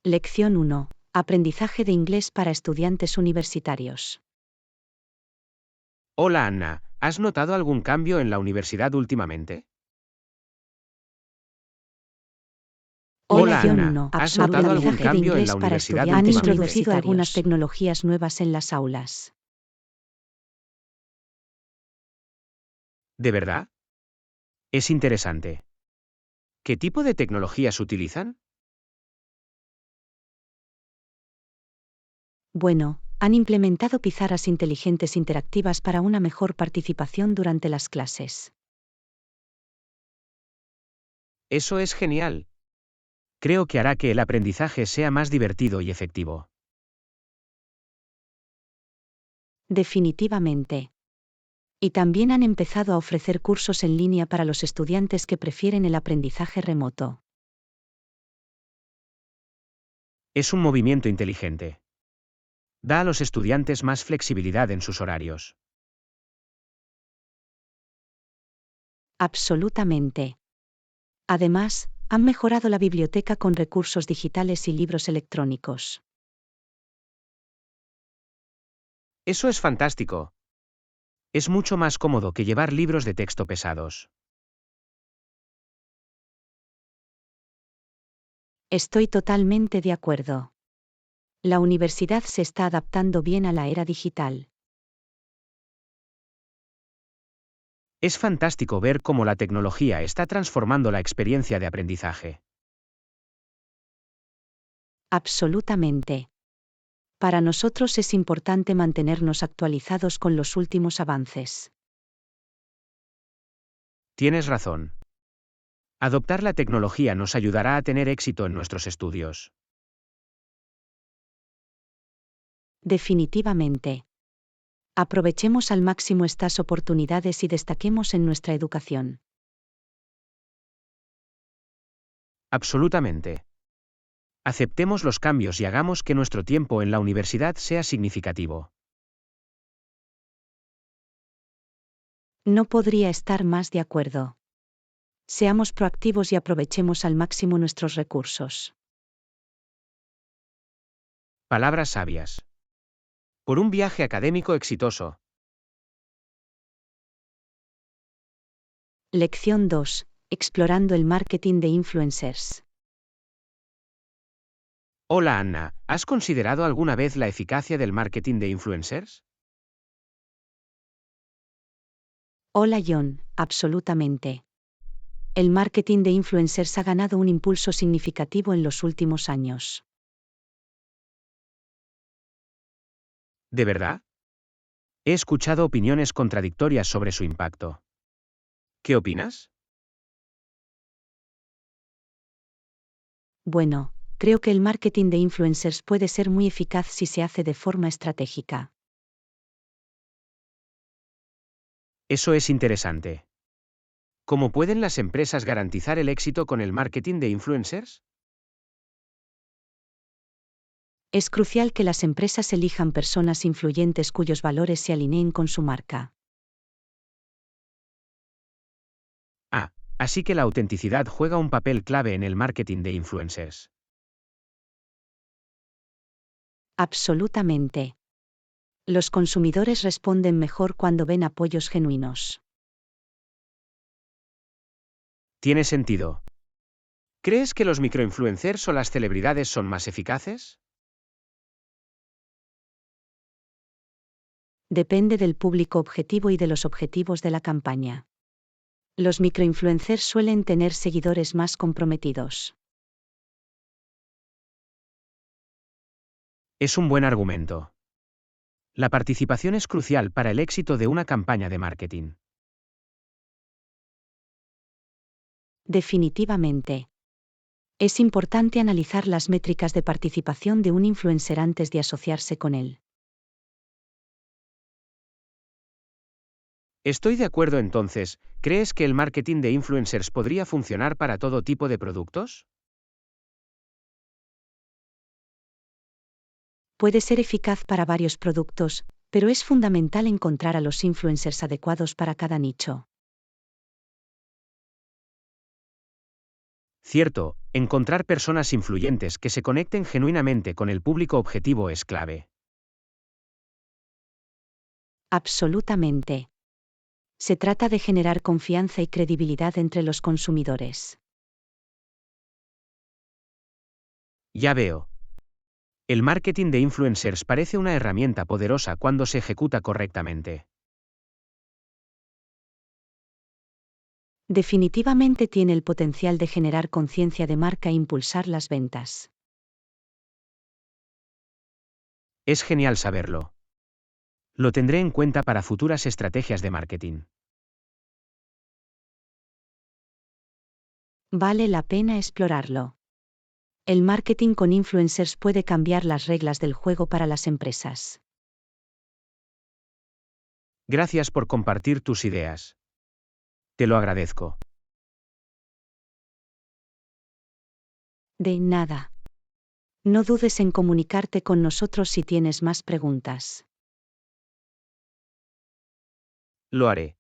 Lección 1. Aprendizaje de inglés para estudiantes universitarios. Hola Anna, ¿has notado algún cambio en la universidad últimamente? Hola, Lección Anna, 1. ¿has notado algún Aprendizaje de cambio en inglés la para universidad estudiantes. Han últimamente? introducido algunas tecnologías nuevas en las aulas. ¿De verdad? Es interesante. ¿Qué tipo de tecnologías utilizan? Bueno, han implementado pizarras inteligentes interactivas para una mejor participación durante las clases. Eso es genial. Creo que hará que el aprendizaje sea más divertido y efectivo. Definitivamente. Y también han empezado a ofrecer cursos en línea para los estudiantes que prefieren el aprendizaje remoto. Es un movimiento inteligente. Da a los estudiantes más flexibilidad en sus horarios. Absolutamente. Además, han mejorado la biblioteca con recursos digitales y libros electrónicos. Eso es fantástico. Es mucho más cómodo que llevar libros de texto pesados. Estoy totalmente de acuerdo. La universidad se está adaptando bien a la era digital. Es fantástico ver cómo la tecnología está transformando la experiencia de aprendizaje. Absolutamente. Para nosotros es importante mantenernos actualizados con los últimos avances. Tienes razón. Adoptar la tecnología nos ayudará a tener éxito en nuestros estudios. Definitivamente. Aprovechemos al máximo estas oportunidades y destaquemos en nuestra educación. Absolutamente. Aceptemos los cambios y hagamos que nuestro tiempo en la universidad sea significativo. No podría estar más de acuerdo. Seamos proactivos y aprovechemos al máximo nuestros recursos. Palabras sabias. Por un viaje académico exitoso. Lección 2. Explorando el marketing de influencers. Hola Anna, ¿has considerado alguna vez la eficacia del marketing de influencers? Hola John, absolutamente. El marketing de influencers ha ganado un impulso significativo en los últimos años. ¿De verdad? He escuchado opiniones contradictorias sobre su impacto. ¿Qué opinas? Bueno, creo que el marketing de influencers puede ser muy eficaz si se hace de forma estratégica. Eso es interesante. ¿Cómo pueden las empresas garantizar el éxito con el marketing de influencers? Es crucial que las empresas elijan personas influyentes cuyos valores se alineen con su marca. Ah, así que la autenticidad juega un papel clave en el marketing de influencers. Absolutamente. Los consumidores responden mejor cuando ven apoyos genuinos. ¿Tiene sentido? ¿Crees que los microinfluencers o las celebridades son más eficaces? Depende del público objetivo y de los objetivos de la campaña. Los microinfluencers suelen tener seguidores más comprometidos. Es un buen argumento. La participación es crucial para el éxito de una campaña de marketing. Definitivamente. Es importante analizar las métricas de participación de un influencer antes de asociarse con él. Estoy de acuerdo entonces, ¿crees que el marketing de influencers podría funcionar para todo tipo de productos? Puede ser eficaz para varios productos, pero es fundamental encontrar a los influencers adecuados para cada nicho. Cierto, encontrar personas influyentes que se conecten genuinamente con el público objetivo es clave. Absolutamente. Se trata de generar confianza y credibilidad entre los consumidores. Ya veo. El marketing de influencers parece una herramienta poderosa cuando se ejecuta correctamente. Definitivamente tiene el potencial de generar conciencia de marca e impulsar las ventas. Es genial saberlo. Lo tendré en cuenta para futuras estrategias de marketing. Vale la pena explorarlo. El marketing con influencers puede cambiar las reglas del juego para las empresas. Gracias por compartir tus ideas. Te lo agradezco. De nada. No dudes en comunicarte con nosotros si tienes más preguntas. Lo haré.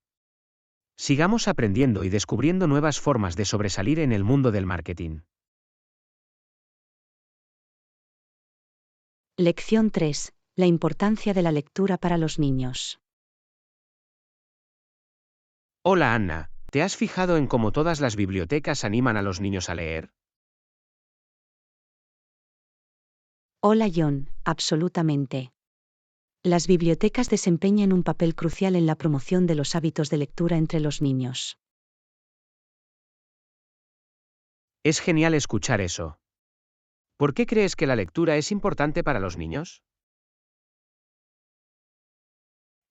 Sigamos aprendiendo y descubriendo nuevas formas de sobresalir en el mundo del marketing. Lección 3. La importancia de la lectura para los niños. Hola Anna, ¿te has fijado en cómo todas las bibliotecas animan a los niños a leer? Hola John, absolutamente. Las bibliotecas desempeñan un papel crucial en la promoción de los hábitos de lectura entre los niños. Es genial escuchar eso. ¿Por qué crees que la lectura es importante para los niños?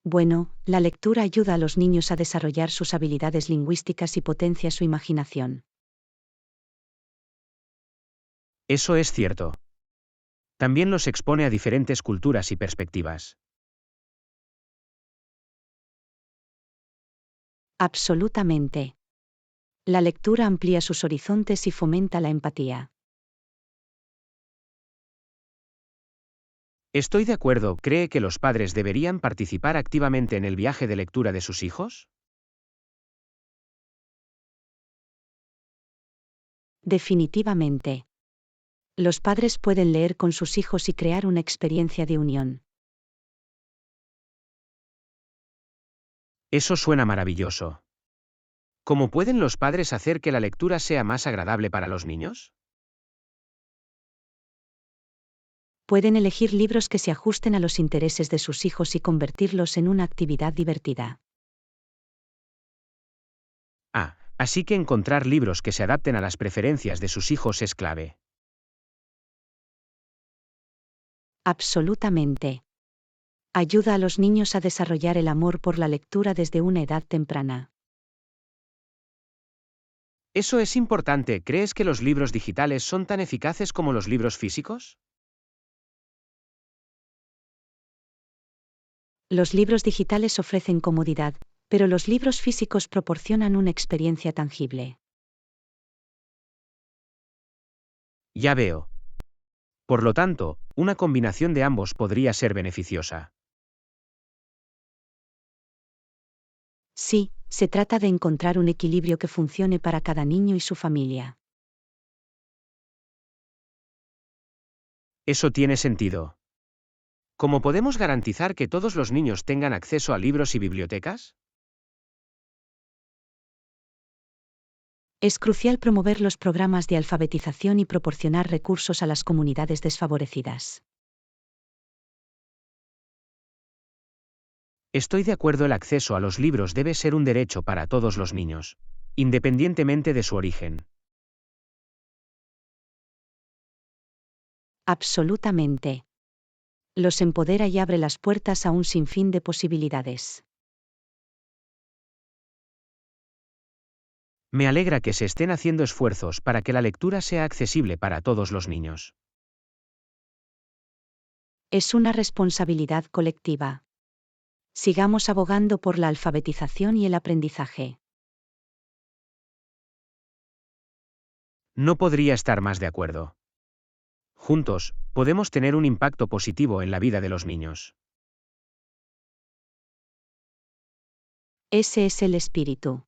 Bueno, la lectura ayuda a los niños a desarrollar sus habilidades lingüísticas y potencia su imaginación. Eso es cierto. También los expone a diferentes culturas y perspectivas. Absolutamente. La lectura amplía sus horizontes y fomenta la empatía. Estoy de acuerdo. ¿Cree que los padres deberían participar activamente en el viaje de lectura de sus hijos? Definitivamente. Los padres pueden leer con sus hijos y crear una experiencia de unión. Eso suena maravilloso. ¿Cómo pueden los padres hacer que la lectura sea más agradable para los niños? Pueden elegir libros que se ajusten a los intereses de sus hijos y convertirlos en una actividad divertida. Ah, así que encontrar libros que se adapten a las preferencias de sus hijos es clave. Absolutamente. Ayuda a los niños a desarrollar el amor por la lectura desde una edad temprana. Eso es importante. ¿Crees que los libros digitales son tan eficaces como los libros físicos? Los libros digitales ofrecen comodidad, pero los libros físicos proporcionan una experiencia tangible. Ya veo. Por lo tanto, una combinación de ambos podría ser beneficiosa. Sí, se trata de encontrar un equilibrio que funcione para cada niño y su familia. Eso tiene sentido. ¿Cómo podemos garantizar que todos los niños tengan acceso a libros y bibliotecas? Es crucial promover los programas de alfabetización y proporcionar recursos a las comunidades desfavorecidas. Estoy de acuerdo, el acceso a los libros debe ser un derecho para todos los niños, independientemente de su origen. Absolutamente. Los empodera y abre las puertas a un sinfín de posibilidades. Me alegra que se estén haciendo esfuerzos para que la lectura sea accesible para todos los niños. Es una responsabilidad colectiva. Sigamos abogando por la alfabetización y el aprendizaje. No podría estar más de acuerdo. Juntos, podemos tener un impacto positivo en la vida de los niños. Ese es el espíritu.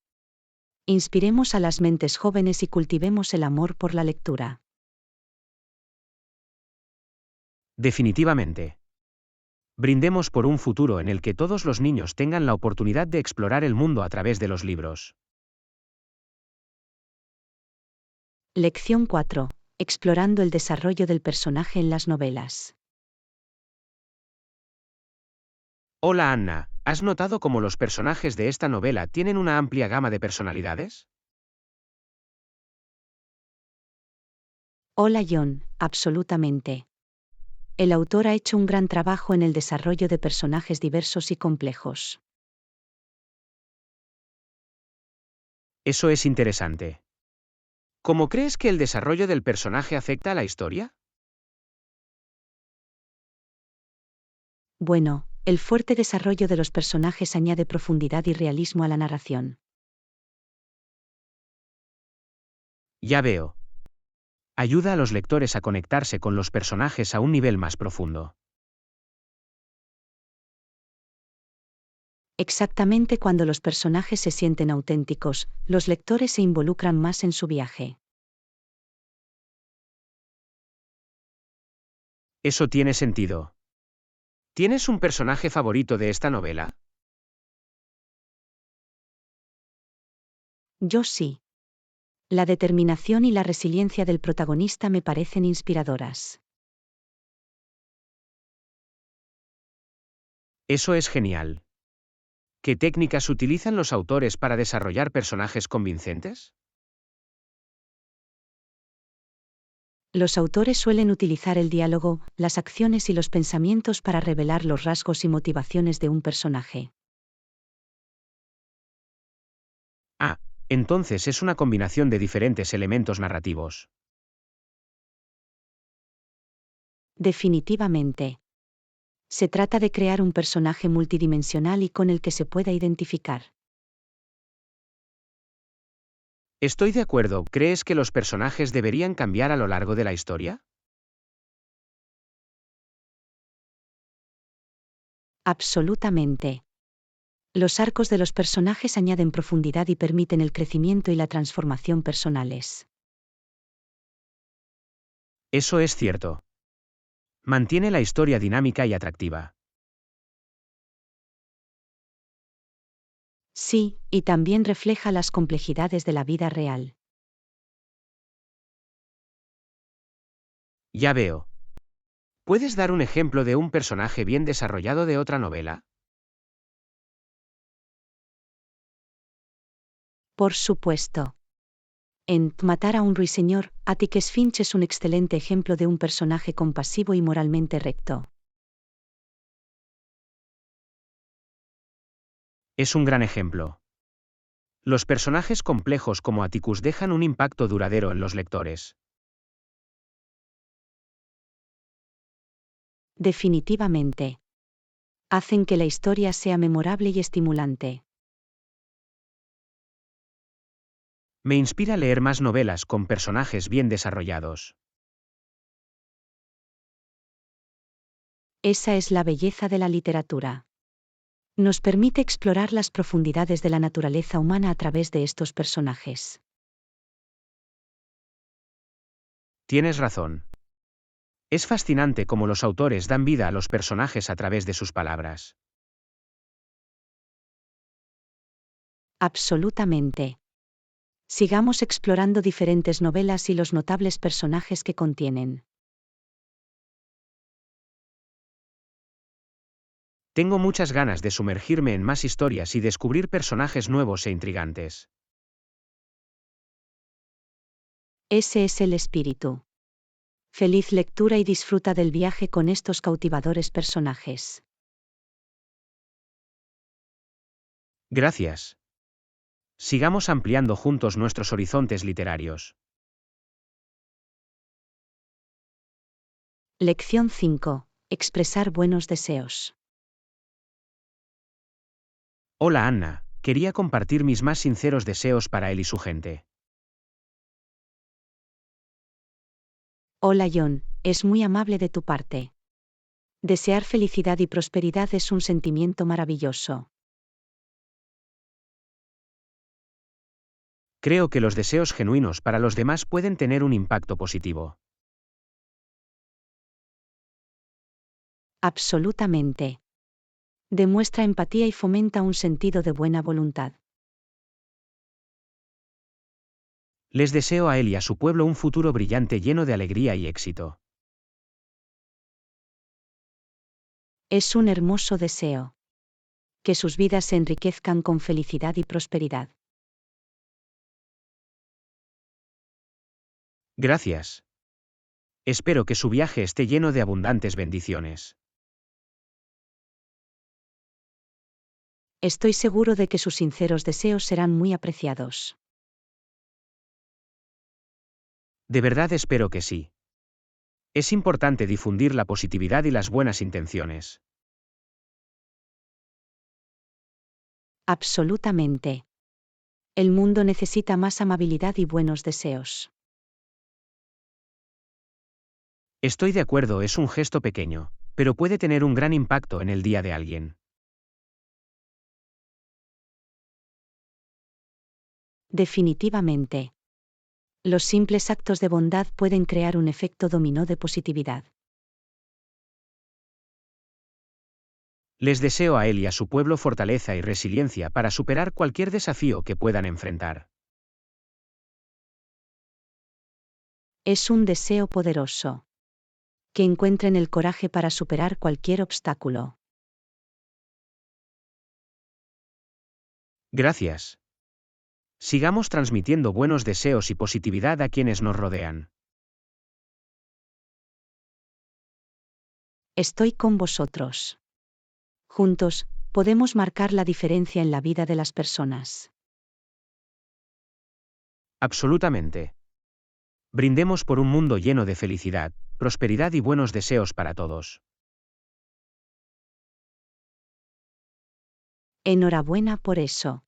Inspiremos a las mentes jóvenes y cultivemos el amor por la lectura. Definitivamente. Brindemos por un futuro en el que todos los niños tengan la oportunidad de explorar el mundo a través de los libros. Lección 4. Explorando el desarrollo del personaje en las novelas. Hola Anna, ¿has notado cómo los personajes de esta novela tienen una amplia gama de personalidades? Hola John, absolutamente. El autor ha hecho un gran trabajo en el desarrollo de personajes diversos y complejos. Eso es interesante. ¿Cómo crees que el desarrollo del personaje afecta a la historia? Bueno, el fuerte desarrollo de los personajes añade profundidad y realismo a la narración. Ya veo. Ayuda a los lectores a conectarse con los personajes a un nivel más profundo. Exactamente cuando los personajes se sienten auténticos, los lectores se involucran más en su viaje. Eso tiene sentido. ¿Tienes un personaje favorito de esta novela? Yo sí. La determinación y la resiliencia del protagonista me parecen inspiradoras. Eso es genial. ¿Qué técnicas utilizan los autores para desarrollar personajes convincentes? Los autores suelen utilizar el diálogo, las acciones y los pensamientos para revelar los rasgos y motivaciones de un personaje. Ah, entonces es una combinación de diferentes elementos narrativos. Definitivamente. Se trata de crear un personaje multidimensional y con el que se pueda identificar. Estoy de acuerdo. ¿Crees que los personajes deberían cambiar a lo largo de la historia? Absolutamente. Los arcos de los personajes añaden profundidad y permiten el crecimiento y la transformación personales. Eso es cierto. Mantiene la historia dinámica y atractiva. Sí, y también refleja las complejidades de la vida real. Ya veo. ¿Puedes dar un ejemplo de un personaje bien desarrollado de otra novela? Por supuesto. En Matar a un ruiseñor, Atticus Finch es un excelente ejemplo de un personaje compasivo y moralmente recto. Es un gran ejemplo. Los personajes complejos como Atticus dejan un impacto duradero en los lectores. Definitivamente. Hacen que la historia sea memorable y estimulante. Me inspira leer más novelas con personajes bien desarrollados. Esa es la belleza de la literatura. Nos permite explorar las profundidades de la naturaleza humana a través de estos personajes. Tienes razón. Es fascinante cómo los autores dan vida a los personajes a través de sus palabras. Absolutamente. Sigamos explorando diferentes novelas y los notables personajes que contienen. Tengo muchas ganas de sumergirme en más historias y descubrir personajes nuevos e intrigantes. Ese es el espíritu. Feliz lectura y disfruta del viaje con estos cautivadores personajes. Gracias. Sigamos ampliando juntos nuestros horizontes literarios. Lección 5. Expresar buenos deseos. Hola Anna, quería compartir mis más sinceros deseos para él y su gente. Hola John, es muy amable de tu parte. Desear felicidad y prosperidad es un sentimiento maravilloso. Creo que los deseos genuinos para los demás pueden tener un impacto positivo. Absolutamente. Demuestra empatía y fomenta un sentido de buena voluntad. Les deseo a él y a su pueblo un futuro brillante lleno de alegría y éxito. Es un hermoso deseo. Que sus vidas se enriquezcan con felicidad y prosperidad. Gracias. Espero que su viaje esté lleno de abundantes bendiciones. Estoy seguro de que sus sinceros deseos serán muy apreciados. De verdad espero que sí. Es importante difundir la positividad y las buenas intenciones. Absolutamente. El mundo necesita más amabilidad y buenos deseos. Estoy de acuerdo, es un gesto pequeño, pero puede tener un gran impacto en el día de alguien. Definitivamente. Los simples actos de bondad pueden crear un efecto dominó de positividad. Les deseo a él y a su pueblo fortaleza y resiliencia para superar cualquier desafío que puedan enfrentar. Es un deseo poderoso. Que encuentren el coraje para superar cualquier obstáculo. Gracias. Sigamos transmitiendo buenos deseos y positividad a quienes nos rodean. Estoy con vosotros. Juntos, podemos marcar la diferencia en la vida de las personas. Absolutamente. Brindemos por un mundo lleno de felicidad, prosperidad y buenos deseos para todos. Enhorabuena por eso.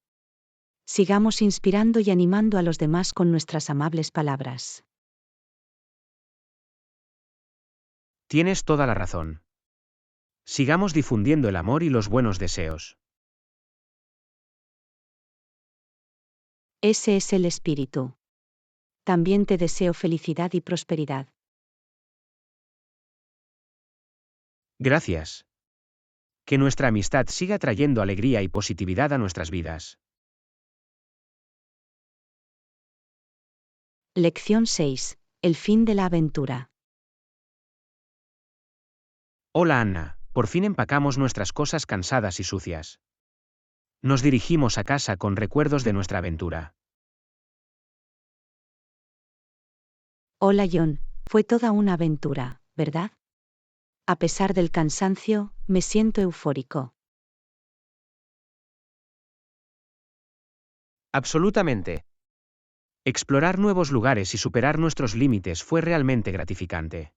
Sigamos inspirando y animando a los demás con nuestras amables palabras. Tienes toda la razón. Sigamos difundiendo el amor y los buenos deseos. Ese es el espíritu. También te deseo felicidad y prosperidad. Gracias. Que nuestra amistad siga trayendo alegría y positividad a nuestras vidas. Lección 6. El fin de la aventura. Hola Anna, por fin empacamos nuestras cosas cansadas y sucias. Nos dirigimos a casa con recuerdos de nuestra aventura. Hola John, fue toda una aventura, ¿verdad? A pesar del cansancio, me siento eufórico. Absolutamente. Explorar nuevos lugares y superar nuestros límites fue realmente gratificante.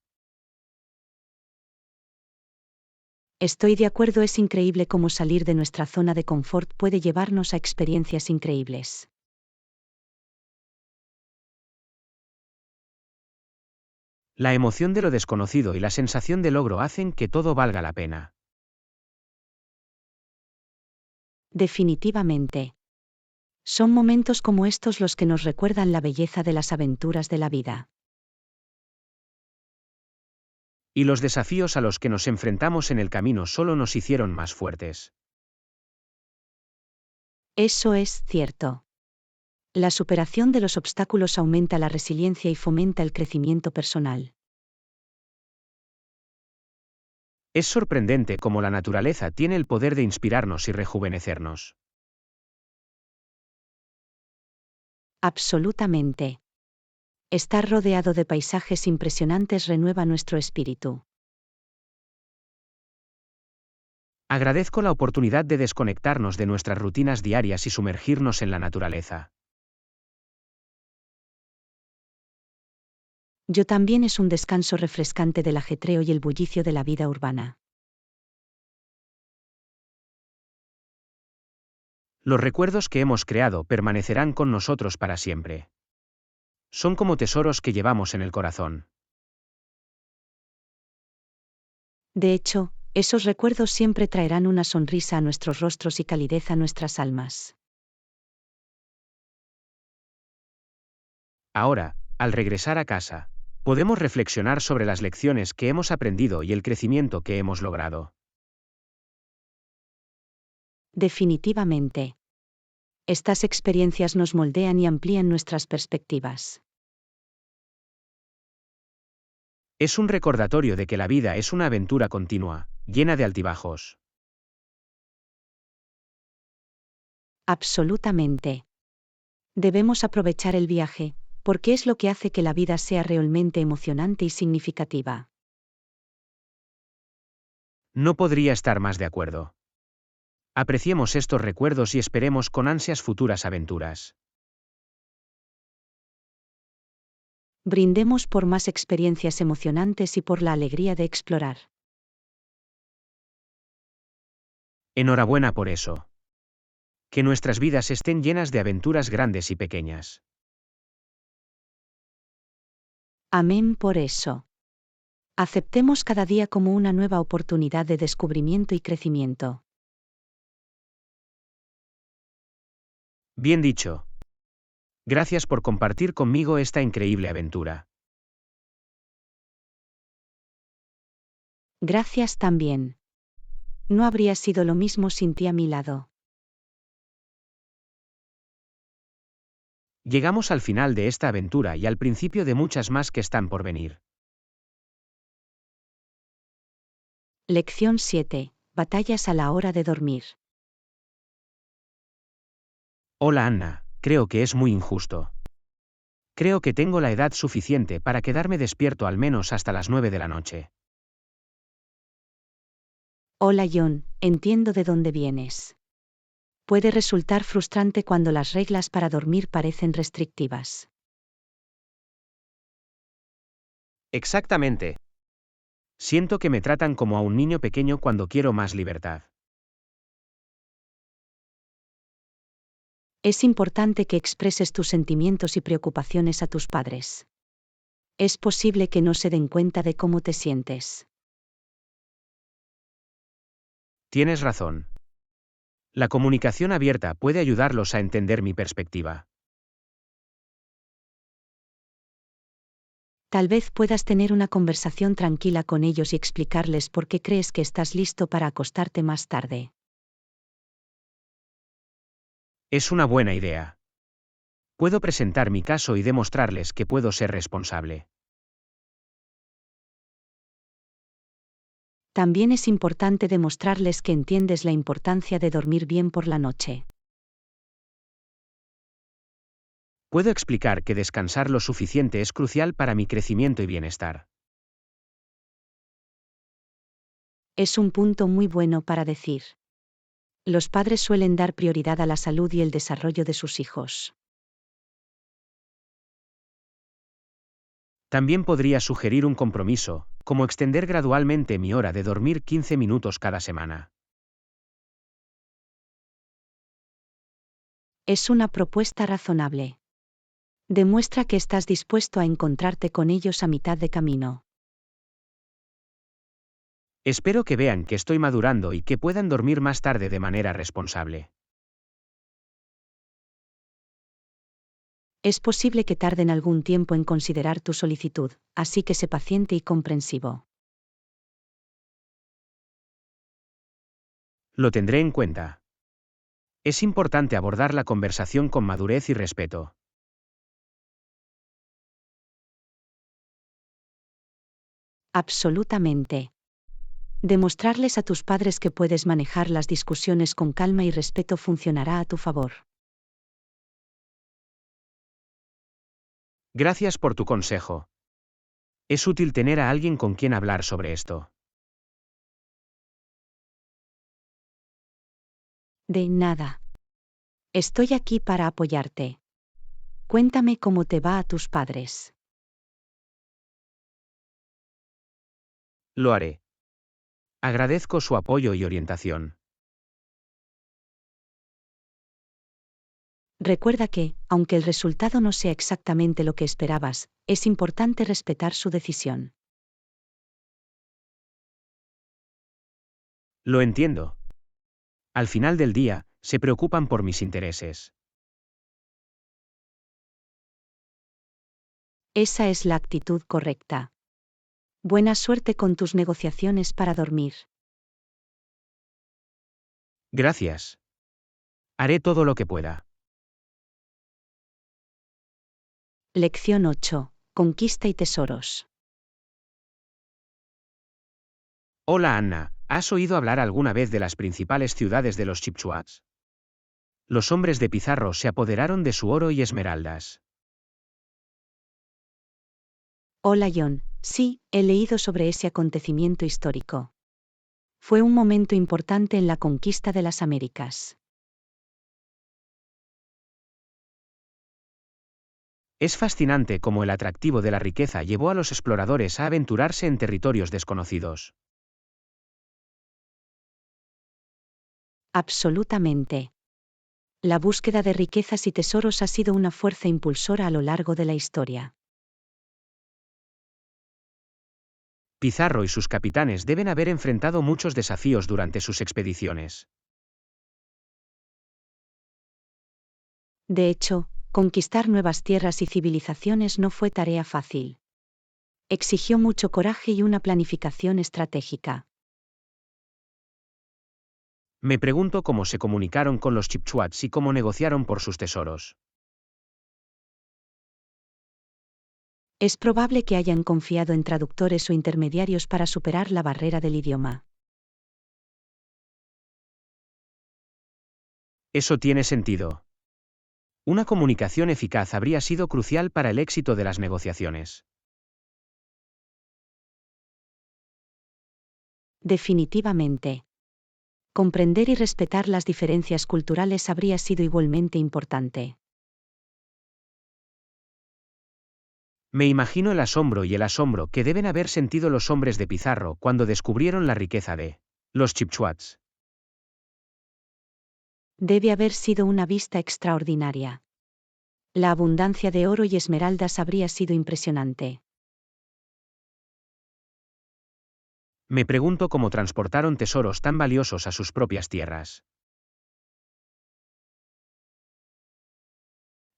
Estoy de acuerdo, es increíble cómo salir de nuestra zona de confort puede llevarnos a experiencias increíbles. La emoción de lo desconocido y la sensación de logro hacen que todo valga la pena. Definitivamente. Son momentos como estos los que nos recuerdan la belleza de las aventuras de la vida. Y los desafíos a los que nos enfrentamos en el camino solo nos hicieron más fuertes. Eso es cierto. La superación de los obstáculos aumenta la resiliencia y fomenta el crecimiento personal. Es sorprendente cómo la naturaleza tiene el poder de inspirarnos y rejuvenecernos. Absolutamente. Estar rodeado de paisajes impresionantes renueva nuestro espíritu. Agradezco la oportunidad de desconectarnos de nuestras rutinas diarias y sumergirnos en la naturaleza. Yo también, es un descanso refrescante del ajetreo y el bullicio de la vida urbana. Los recuerdos que hemos creado permanecerán con nosotros para siempre. Son como tesoros que llevamos en el corazón. De hecho, esos recuerdos siempre traerán una sonrisa a nuestros rostros y calidez a nuestras almas. Ahora, al regresar a casa, podemos reflexionar sobre las lecciones que hemos aprendido y el crecimiento que hemos logrado. Definitivamente. Estas experiencias nos moldean y amplían nuestras perspectivas. Es un recordatorio de que la vida es una aventura continua, llena de altibajos. Absolutamente. Debemos aprovechar el viaje, porque es lo que hace que la vida sea realmente emocionante y significativa. No podría estar más de acuerdo. Apreciemos estos recuerdos y esperemos con ansias futuras aventuras. Brindemos por más experiencias emocionantes y por la alegría de explorar. Enhorabuena por eso. Que nuestras vidas estén llenas de aventuras grandes y pequeñas. Amén por eso. Aceptemos cada día como una nueva oportunidad de descubrimiento y crecimiento. Bien dicho. Gracias por compartir conmigo esta increíble aventura. Gracias también. No habría sido lo mismo sin ti a mi lado. Llegamos al final de esta aventura y al principio de muchas más que están por venir. Lección 7. Batallas a la hora de dormir. Hola Anna, creo que es muy injusto. Creo que tengo la edad suficiente para quedarme despierto al menos hasta las 9 de la noche. Hola John, entiendo de dónde vienes. Puede resultar frustrante cuando las reglas para dormir parecen restrictivas. Exactamente. Siento que me tratan como a un niño pequeño cuando quiero más libertad. Es importante que expreses tus sentimientos y preocupaciones a tus padres. Es posible que no se den cuenta de cómo te sientes. Tienes razón. La comunicación abierta puede ayudarlos a entender mi perspectiva. Tal vez puedas tener una conversación tranquila con ellos y explicarles por qué crees que estás listo para acostarte más tarde. Es una buena idea. Puedo presentar mi caso y demostrarles que puedo ser responsable. También es importante demostrarles que entiendes la importancia de dormir bien por la noche. Puedo explicar que descansar lo suficiente es crucial para mi crecimiento y bienestar. Es un punto muy bueno para decir. Los padres suelen dar prioridad a la salud y el desarrollo de sus hijos. También podría sugerir un compromiso, como extender gradualmente mi hora de dormir 15 minutos cada semana. Es una propuesta razonable. Demuestra que estás dispuesto a encontrarte con ellos a mitad de camino. Espero que vean que estoy madurando y que puedan dormir más tarde de manera responsable. Es posible que tarden algún tiempo en considerar tu solicitud, así que sé paciente y comprensivo. Lo tendré en cuenta. Es importante abordar la conversación con madurez y respeto. Absolutamente. Demostrarles a tus padres que puedes manejar las discusiones con calma y respeto funcionará a tu favor. Gracias por tu consejo. Es útil tener a alguien con quien hablar sobre esto. De nada. Estoy aquí para apoyarte. Cuéntame cómo te va a tus padres. Lo haré. Agradezco su apoyo y orientación. Recuerda que, aunque el resultado no sea exactamente lo que esperabas, es importante respetar su decisión. Lo entiendo. Al final del día, se preocupan por mis intereses. Esa es la actitud correcta. Buena suerte con tus negociaciones para dormir. Gracias. Haré todo lo que pueda. Lección 8. Conquista y tesoros. Hola Anna, ¿has oído hablar alguna vez de las principales ciudades de los Chibchas? Los hombres de Pizarro se apoderaron de su oro y esmeraldas. Hola John, sí, he leído sobre ese acontecimiento histórico. Fue un momento importante en la conquista de las Américas. Es fascinante cómo el atractivo de la riqueza llevó a los exploradores a aventurarse en territorios desconocidos. Absolutamente. La búsqueda de riquezas y tesoros ha sido una fuerza impulsora a lo largo de la historia. Pizarro y sus capitanes deben haber enfrentado muchos desafíos durante sus expediciones. De hecho, conquistar nuevas tierras y civilizaciones no fue tarea fácil. Exigió mucho coraje y una planificación estratégica. Me pregunto cómo se comunicaron con los Chibchas y cómo negociaron por sus tesoros. Es probable que hayan confiado en traductores o intermediarios para superar la barrera del idioma. Eso tiene sentido. Una comunicación eficaz habría sido crucial para el éxito de las negociaciones. Definitivamente. Comprender y respetar las diferencias culturales habría sido igualmente importante. Me imagino el asombro y el asombro que deben haber sentido los hombres de Pizarro cuando descubrieron la riqueza de los Chibchas. Debe haber sido una vista extraordinaria. La abundancia de oro y esmeraldas habría sido impresionante. Me pregunto cómo transportaron tesoros tan valiosos a sus propias tierras.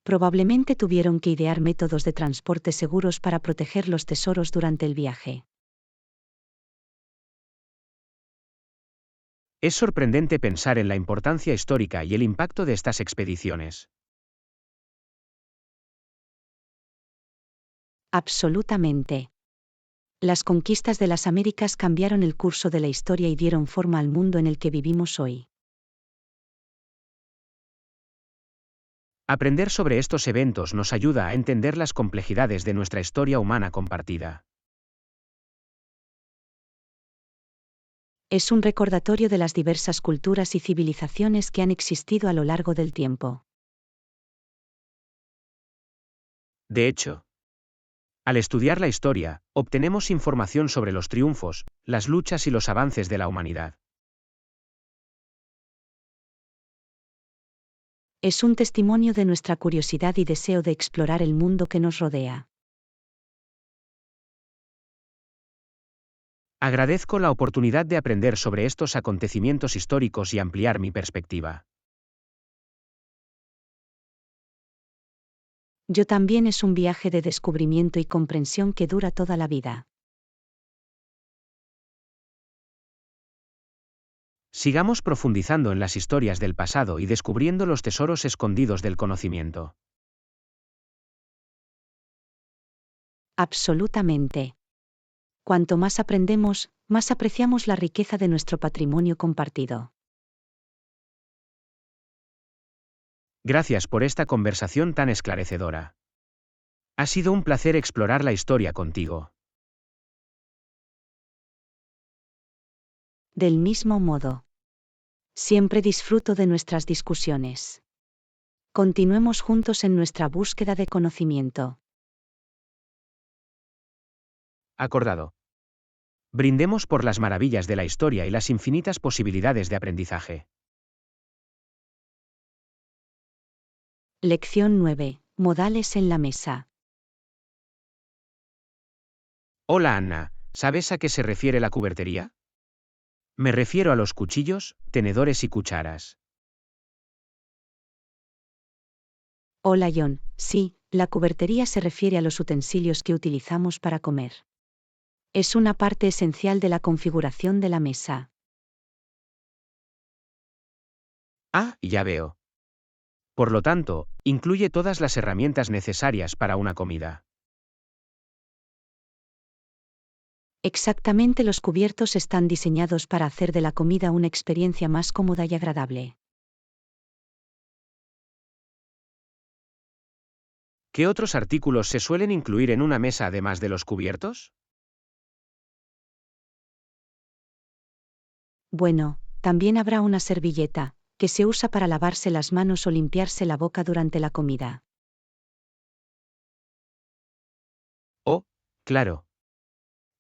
Probablemente tuvieron que idear métodos de transporte seguros para proteger los tesoros durante el viaje. Es sorprendente pensar en la importancia histórica y el impacto de estas expediciones. Absolutamente. Las conquistas de las Américas cambiaron el curso de la historia y dieron forma al mundo en el que vivimos hoy. Aprender sobre estos eventos nos ayuda a entender las complejidades de nuestra historia humana compartida. Es un recordatorio de las diversas culturas y civilizaciones que han existido a lo largo del tiempo. De hecho, al estudiar la historia, obtenemos información sobre los triunfos, las luchas y los avances de la humanidad. Es un testimonio de nuestra curiosidad y deseo de explorar el mundo que nos rodea. Agradezco la oportunidad de aprender sobre estos acontecimientos históricos y ampliar mi perspectiva. Yo también es un viaje de descubrimiento y comprensión que dura toda la vida. Sigamos profundizando en las historias del pasado y descubriendo los tesoros escondidos del conocimiento. Absolutamente. Cuanto más aprendemos, más apreciamos la riqueza de nuestro patrimonio compartido. Gracias por esta conversación tan esclarecedora. Ha sido un placer explorar la historia contigo. Del mismo modo. Siempre disfruto de nuestras discusiones. Continuemos juntos en nuestra búsqueda de conocimiento. Acordado. Brindemos por las maravillas de la historia y las infinitas posibilidades de aprendizaje. Lección 9. Modales en la mesa. Hola Anna, ¿sabes a qué se refiere la cubertería? Me refiero a los cuchillos, tenedores y cucharas. Hola John, sí, La cubertería se refiere a los utensilios que utilizamos para comer. Es una parte esencial de la configuración de la mesa. Ah, ya veo. Por lo tanto, incluye todas las herramientas necesarias para una comida. Exactamente, los cubiertos están diseñados para hacer de la comida una experiencia más cómoda y agradable. ¿Qué otros artículos se suelen incluir en una mesa además de los cubiertos? Bueno, también habrá una servilleta, que se usa para lavarse las manos o limpiarse la boca durante la comida. Oh, claro.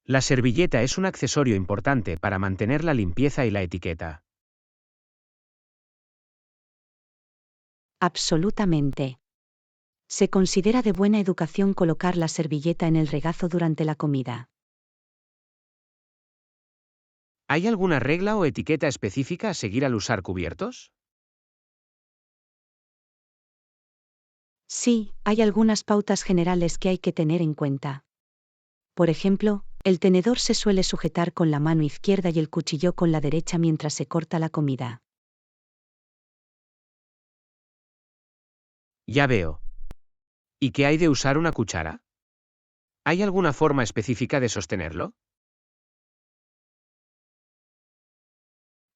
La servilleta es un accesorio importante para mantener la limpieza y la etiqueta. Absolutamente. Se considera de buena educación colocar la servilleta en el regazo durante la comida. ¿Hay alguna regla o etiqueta específica a seguir al usar cubiertos? Sí, hay algunas pautas generales que hay que tener en cuenta. Por ejemplo, el tenedor se suele sujetar con la mano izquierda y el cuchillo con la derecha mientras se corta la comida. Ya veo. ¿Y qué hay de usar una cuchara? ¿Hay alguna forma específica de sostenerlo?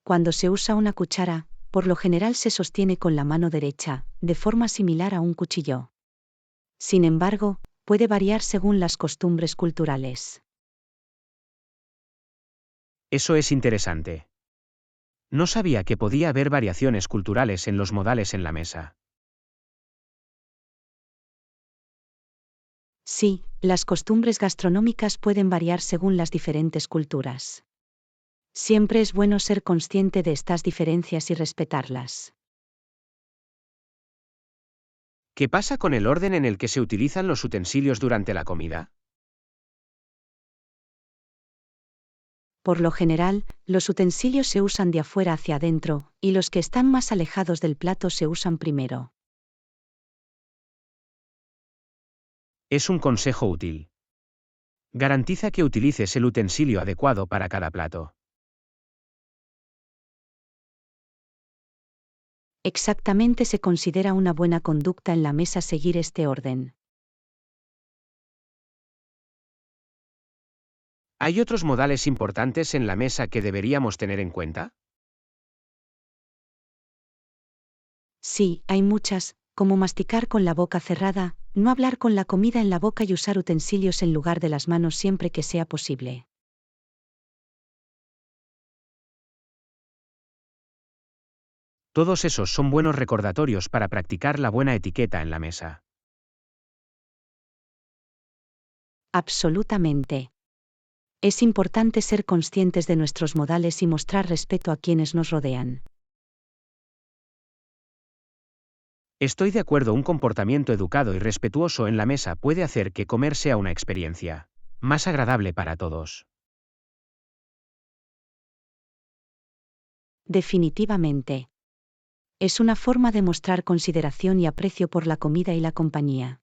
Cuando se usa una cuchara, por lo general se sostiene con la mano derecha, de forma similar a un cuchillo. Sin embargo, puede variar según las costumbres culturales. Eso es interesante. No sabía que podía haber variaciones culturales en los modales en la mesa. Sí, las costumbres gastronómicas pueden variar según las diferentes culturas. Siempre es bueno ser consciente de estas diferencias y respetarlas. ¿Qué pasa con el orden en el que se utilizan los utensilios durante la comida? Por lo general, los utensilios se usan de afuera hacia adentro, y los que están más alejados del plato se usan primero. Es un consejo útil. Garantiza que utilices el utensilio adecuado para cada plato. Exactamente, se considera una buena conducta en la mesa seguir este orden. ¿Hay otros modales importantes en la mesa que deberíamos tener en cuenta? Sí, hay muchas, como masticar con la boca cerrada, no hablar con la comida en la boca y usar utensilios en lugar de las manos siempre que sea posible. Todos esos son buenos recordatorios para practicar la buena etiqueta en la mesa. Absolutamente. Es importante ser conscientes de nuestros modales y mostrar respeto a quienes nos rodean. Estoy de acuerdo, un comportamiento educado y respetuoso en la mesa puede hacer que comer sea una experiencia más agradable para todos. Definitivamente. Es una forma de mostrar consideración y aprecio por la comida y la compañía.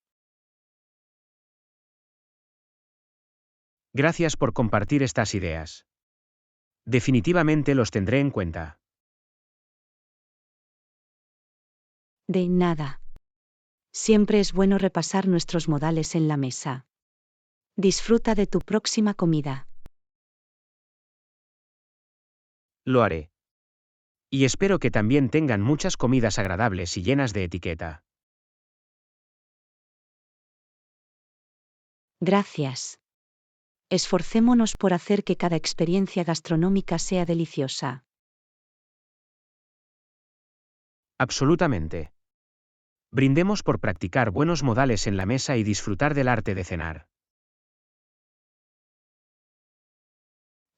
Gracias por compartir estas ideas. Definitivamente los tendré en cuenta. De nada. Siempre es bueno repasar nuestros modales en la mesa. Disfruta de tu próxima comida. Lo haré. Y espero que también tengan muchas comidas agradables y llenas de etiqueta. Gracias. Esforcémonos por hacer que cada experiencia gastronómica sea deliciosa. Absolutamente. Brindemos por practicar buenos modales en la mesa y disfrutar del arte de cenar.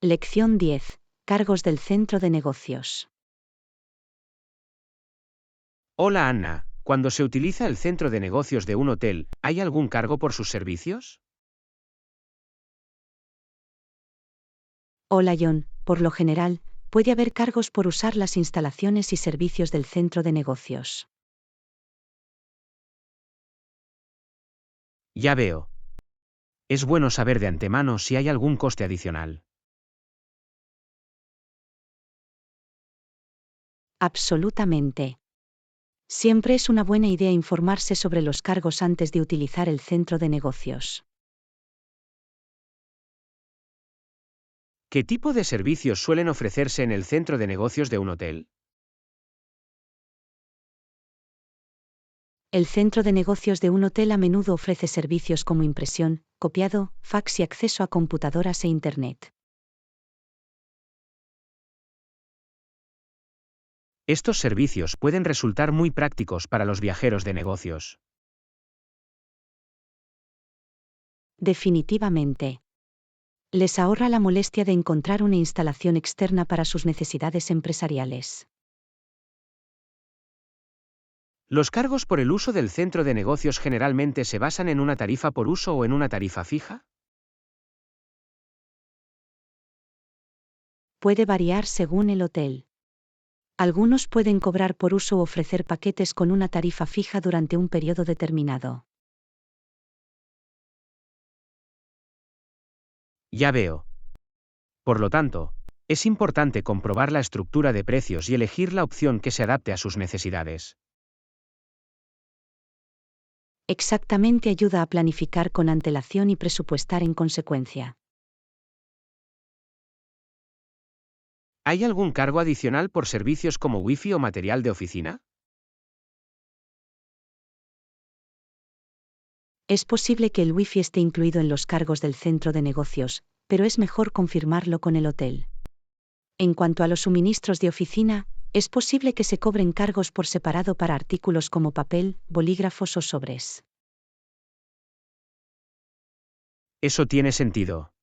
Lección 10. Cargos del centro de negocios. Hola Anna, cuando se utiliza el centro de negocios de un hotel, ¿hay algún cargo por sus servicios? Hola John, por lo general, puede haber cargos por usar las instalaciones y servicios del centro de negocios. Ya veo. Es bueno saber de antemano si hay algún coste adicional. Absolutamente. Siempre es una buena idea informarse sobre los cargos antes de utilizar el centro de negocios. ¿Qué tipo de servicios suelen ofrecerse en el centro de negocios de un hotel? El centro de negocios de un hotel a menudo ofrece servicios como impresión, copiado, fax y acceso a computadoras e Internet. Estos servicios pueden resultar muy prácticos para los viajeros de negocios. Definitivamente. Les ahorra la molestia de encontrar una instalación externa para sus necesidades empresariales. Los cargos por el uso del centro de negocios generalmente se basan en una tarifa por uso o en una tarifa fija. Puede variar según el hotel. Algunos pueden cobrar por uso o ofrecer paquetes con una tarifa fija durante un periodo determinado. Ya veo. Por lo tanto, es importante comprobar la estructura de precios y elegir la opción que se adapte a sus necesidades. Exactamente, ayuda a planificar con antelación y presupuestar en consecuencia. ¿Hay algún cargo adicional por servicios como Wi-Fi o material de oficina? Es posible que el Wi-Fi esté incluido en los cargos del centro de negocios, pero es mejor confirmarlo con el hotel. En cuanto a los suministros de oficina, es posible que se cobren cargos por separado para artículos como papel, bolígrafos o sobres. Eso tiene sentido.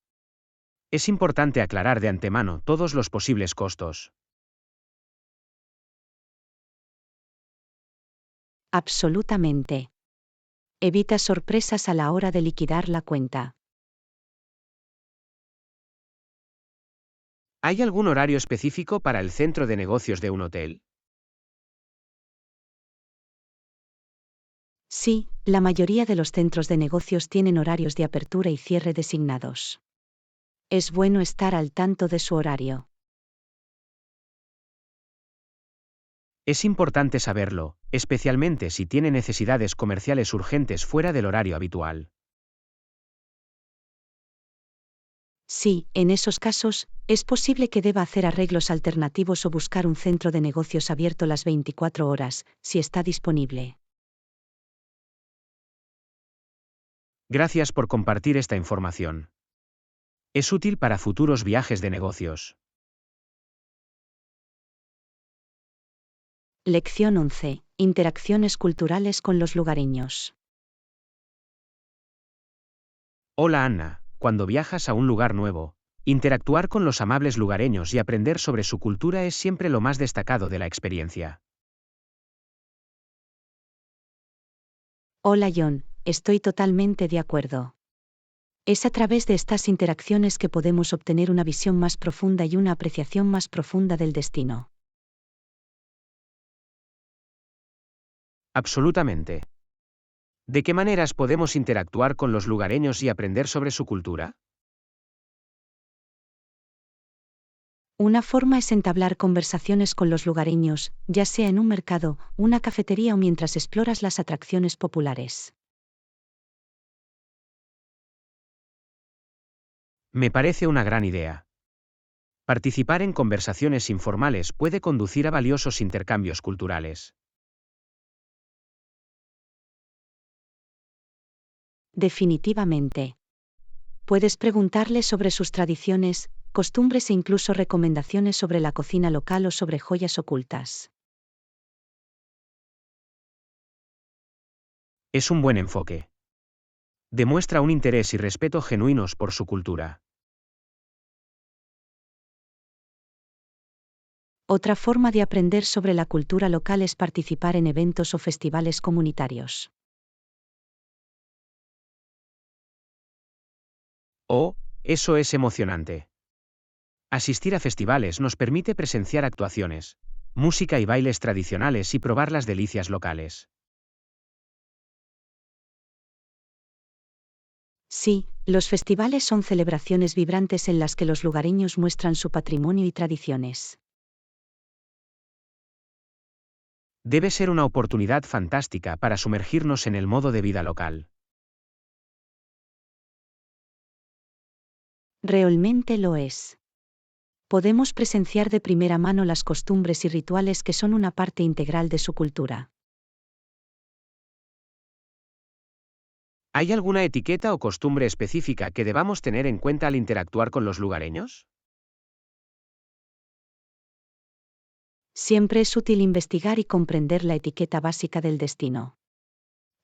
Es importante aclarar de antemano todos los posibles costos. Absolutamente. Evita sorpresas a la hora de liquidar la cuenta. ¿Hay algún horario específico para el centro de negocios de un hotel? Sí, la mayoría de los centros de negocios tienen horarios de apertura y cierre designados. Es bueno estar al tanto de su horario. Es importante saberlo, especialmente si tiene necesidades comerciales urgentes fuera del horario habitual. Sí, en esos casos, es posible que deba hacer arreglos alternativos o buscar un centro de negocios abierto las 24 horas, si está disponible. Gracias por compartir esta información. Es útil para futuros viajes de negocios. Lección 11. Interacciones culturales con los lugareños. Hola Anna, cuando viajas a un lugar nuevo, interactuar con los amables lugareños y aprender sobre su cultura es siempre lo más destacado de la experiencia. Hola John, estoy totalmente de acuerdo. Es a través de estas interacciones que podemos obtener una visión más profunda y una apreciación más profunda del destino. Absolutamente. ¿De qué maneras podemos interactuar con los lugareños y aprender sobre su cultura? Una forma es entablar conversaciones con los lugareños, ya sea en un mercado, una cafetería o mientras exploras las atracciones populares. Me parece una gran idea. Participar en conversaciones informales puede conducir a valiosos intercambios culturales. Definitivamente. Puedes preguntarle sobre sus tradiciones, costumbres e incluso recomendaciones sobre la cocina local o sobre joyas ocultas. Es un buen enfoque. Demuestra un interés y respeto genuinos por su cultura. Otra forma de aprender sobre la cultura local es participar en eventos o festivales comunitarios. Oh, eso es emocionante. Asistir a festivales nos permite presenciar actuaciones, música y bailes tradicionales y probar las delicias locales. Sí, los festivales son celebraciones vibrantes en las que los lugareños muestran su patrimonio y tradiciones. Debe ser una oportunidad fantástica para sumergirnos en el modo de vida local. Realmente lo es. Podemos presenciar de primera mano las costumbres y rituales que son una parte integral de su cultura. ¿Hay alguna etiqueta o costumbre específica que debamos tener en cuenta al interactuar con los lugareños? Siempre es útil investigar y comprender la etiqueta básica del destino.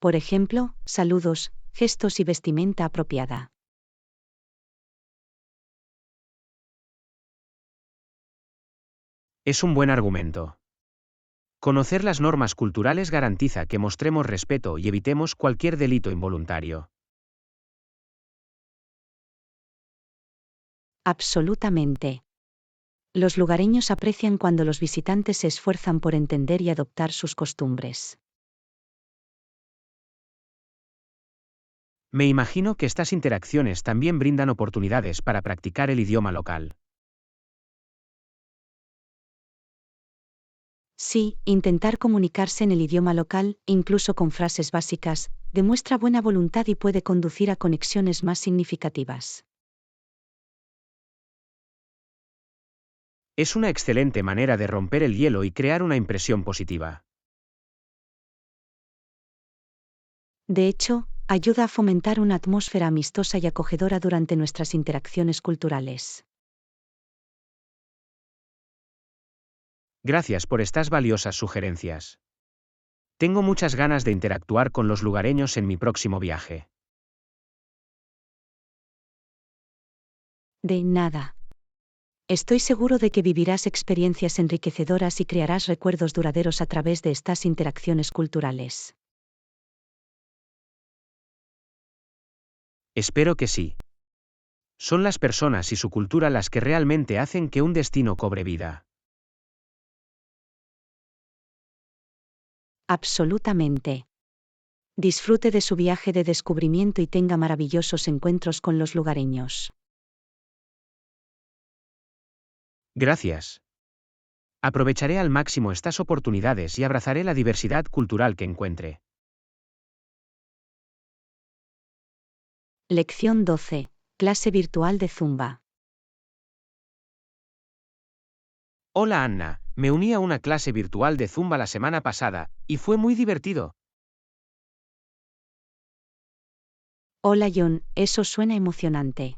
Por ejemplo, saludos, gestos y vestimenta apropiada. Es un buen argumento. Conocer las normas culturales garantiza que mostremos respeto y evitemos cualquier delito involuntario. Absolutamente. Los lugareños aprecian cuando los visitantes se esfuerzan por entender y adoptar sus costumbres. Me imagino que estas interacciones también brindan oportunidades para practicar el idioma local. Sí, intentar comunicarse en el idioma local, incluso con frases básicas, demuestra buena voluntad y puede conducir a conexiones más significativas. Es una excelente manera de romper el hielo y crear una impresión positiva. De hecho, ayuda a fomentar una atmósfera amistosa y acogedora durante nuestras interacciones culturales. Gracias por estas valiosas sugerencias. Tengo muchas ganas de interactuar con los lugareños en mi próximo viaje. De nada. Estoy seguro de que vivirás experiencias enriquecedoras y crearás recuerdos duraderos a través de estas interacciones culturales. Espero que sí. Son las personas y su cultura las que realmente hacen que un destino cobre vida. Absolutamente. Disfrute de su viaje de descubrimiento y tenga maravillosos encuentros con los lugareños. Gracias. Aprovecharé al máximo estas oportunidades y abrazaré la diversidad cultural que encuentre. Lección 12. Clase virtual de Zumba. Hola Anna, me uní a una clase virtual de Zumba la semana pasada, y fue muy divertido. Hola John, eso suena emocionante.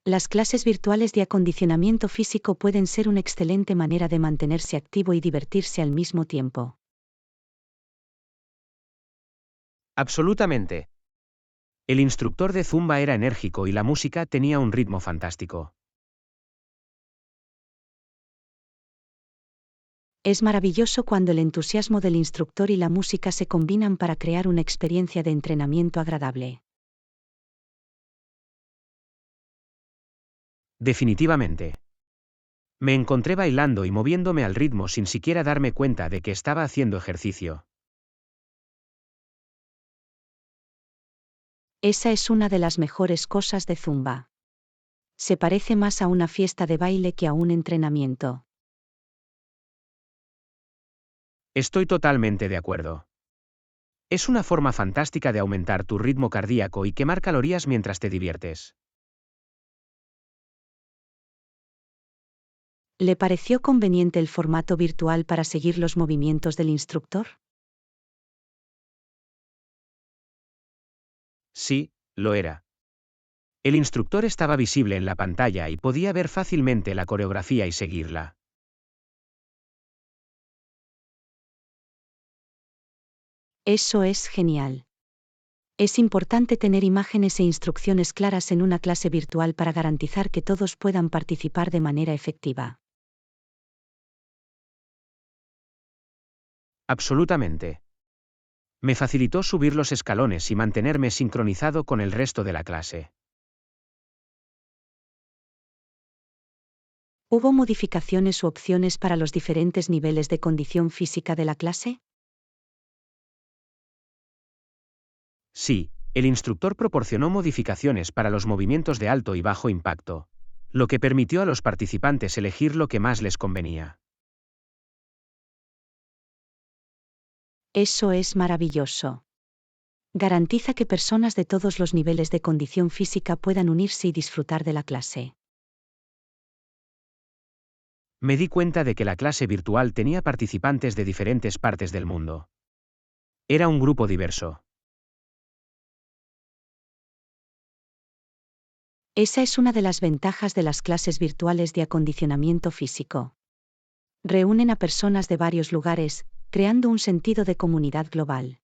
Las clases virtuales de acondicionamiento físico pueden ser una excelente manera de mantenerse activo y divertirse al mismo tiempo. Absolutamente. El instructor de Zumba era enérgico y la música tenía un ritmo fantástico. Es maravilloso cuando el entusiasmo del instructor y la música se combinan para crear una experiencia de entrenamiento agradable. Definitivamente. Me encontré bailando y moviéndome al ritmo sin siquiera darme cuenta de que estaba haciendo ejercicio. Esa es una de las mejores cosas de Zumba. Se parece más a una fiesta de baile que a un entrenamiento. Estoy totalmente de acuerdo. Es una forma fantástica de aumentar tu ritmo cardíaco y quemar calorías mientras te diviertes. ¿Le pareció conveniente el formato virtual para seguir los movimientos del instructor? Sí, lo era. El instructor estaba visible en la pantalla y podía ver fácilmente la coreografía y seguirla. Eso es genial. Es importante tener imágenes e instrucciones claras en una clase virtual para garantizar que todos puedan participar de manera efectiva. Absolutamente. Me facilitó subir los escalones y mantenerme sincronizado con el resto de la clase. ¿Hubo modificaciones u opciones para los diferentes niveles de condición física de la clase? Sí, El instructor proporcionó modificaciones para los movimientos de alto y bajo impacto, lo que permitió a los participantes elegir lo que más les convenía. Eso es maravilloso. Garantiza que personas de todos los niveles de condición física puedan unirse y disfrutar de la clase. Me di cuenta de que la clase virtual tenía participantes de diferentes partes del mundo. Era un grupo diverso. Esa es una de las ventajas de las clases virtuales de acondicionamiento físico. Reúnen a personas de varios lugares, creando un sentido de comunidad global.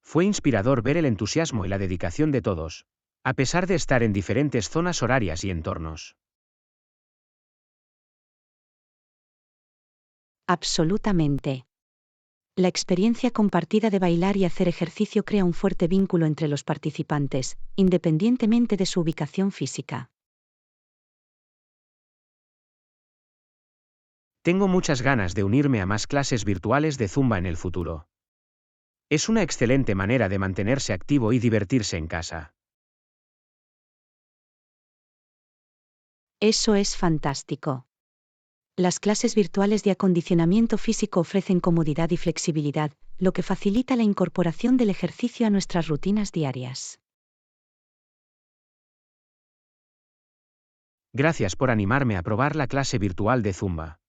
Fue inspirador ver el entusiasmo y la dedicación de todos, a pesar de estar en diferentes zonas horarias y entornos. Absolutamente. La experiencia compartida de bailar y hacer ejercicio crea un fuerte vínculo entre los participantes, independientemente de su ubicación física. Tengo muchas ganas de unirme a más clases virtuales de Zumba en el futuro. Es una excelente manera de mantenerse activo y divertirse en casa. Eso es fantástico. Las clases virtuales de acondicionamiento físico ofrecen comodidad y flexibilidad, lo que facilita la incorporación del ejercicio a nuestras rutinas diarias. Gracias por animarme a probar la clase virtual de Zumba.